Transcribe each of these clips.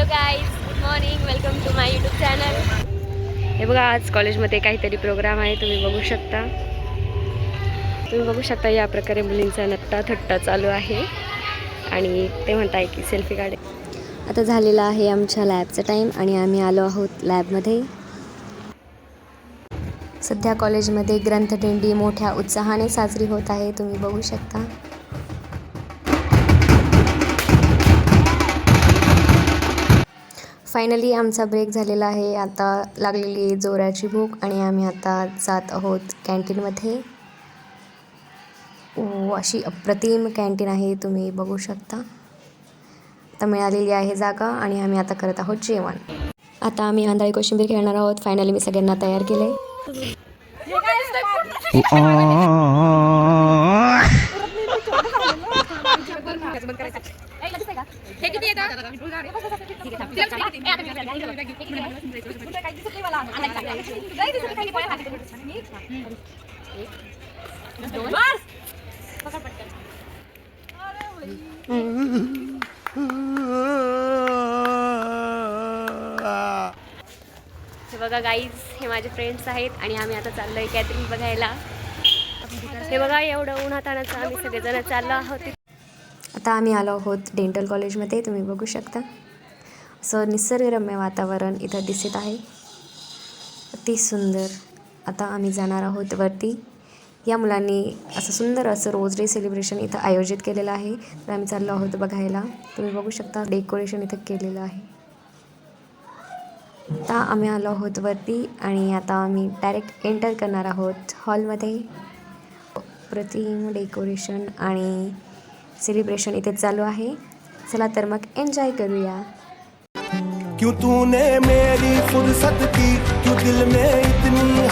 Guys, good morning. Welcome to my YouTube channel. हे बघा, आज कॉलेजमध्ये काहीतरी प्रोग्राम आहे. तुम्ही बघू शकता या प्रकारे मुलींचा नट्टा थट्टा चालू आहे आणि ते म्हणताय की सेल्फी काढे. आता झालेला आहे आमच्या लॅबचा टाईम आणि आम्ही आलो आहोत लॅबमध्ये. सध्या कॉलेजमध्ये ग्रंथदिंडी मोठ्या उत्साहाने साजरी होत आहे. तुम्ही बघू शकता. फायनली आमचा ब्रेक झालेला आहे. आता लागलेली जोराची भूक आणि आम्ही आता जात आहोत कॅन्टीनमध्ये. अशी अप्रतिम कॅन्टीन आहे, तुम्ही बघू शकता. आता मिळालेली आहे जागा आणि आम्ही आता करत आहोत जेवण. आता आम्ही आंधळी कोशिंबीर खेळणार आहोत. फायनली मी सगळ्यांना तयार केले. हे बघा गाईज, हे माझे फ्रेंड्स आहेत आणि आम्ही आता चाललोय गॅदरिंग बघायला. हे बघा, एवढं उन्हातानाचं आम्ही सगळेजण चाललो आहोत. आता आम्ही आलो आहोत डेंटल कॉलेजमध्ये. तुम्ही बघू शकता, असं निसर्गरम्य वातावरण इथं दिसत आहे, अति सुंदर. आता आम्ही जाणार आहोत वरती. या मुलांनी असं सुंदर असं रोज डे सेलिब्रेशन इथं आयोजित केलेलं आहे, तर आम्ही चाललो आहोत बघायला. तुम्ही बघू शकता डेकोरेशन इथं केलेलं आहे. आता आम्ही आलो आहोत वरती आणि आता आम्ही डायरेक्ट एंटर करणार आहोत हॉलमध्ये. प्रतिम डेकोरेशन आणि सेलिब्रेशन इथे चालू आहे. चला तर मग एन्जॉय करूया. क्यों तूने मेरी फुर्सत की, क्यों दिल में इतनी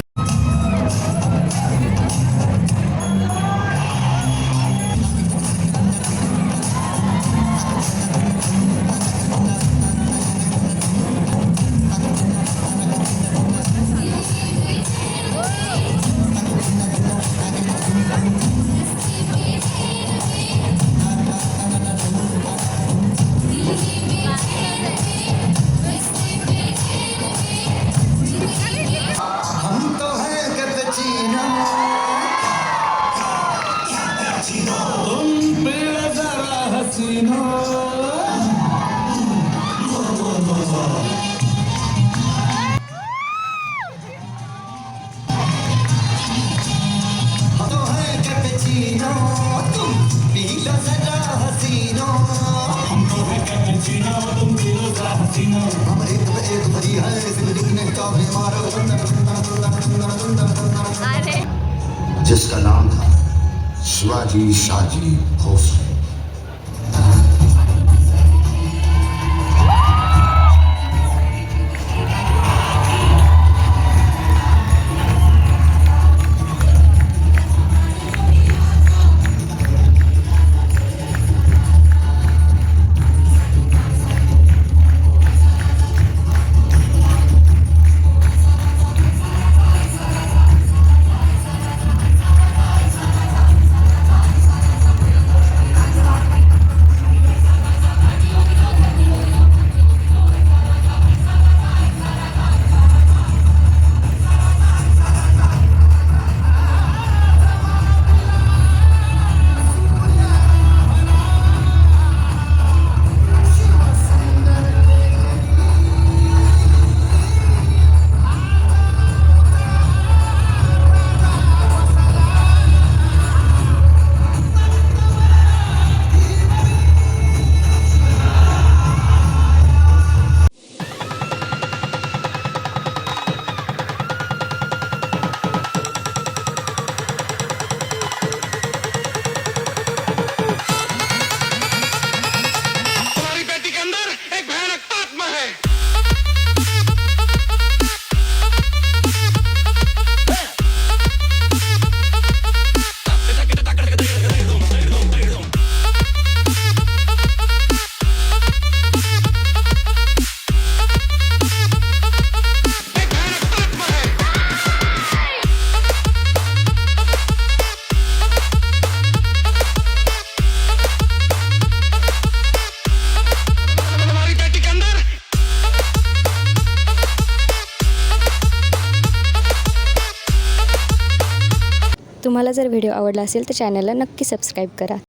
जिसका नाम था शिवाजी शाहजी भोसले. तुम्हाला जर व्हिडिओ आवडला असेल तर चॅनलला नक्की सबस्क्राईब करा.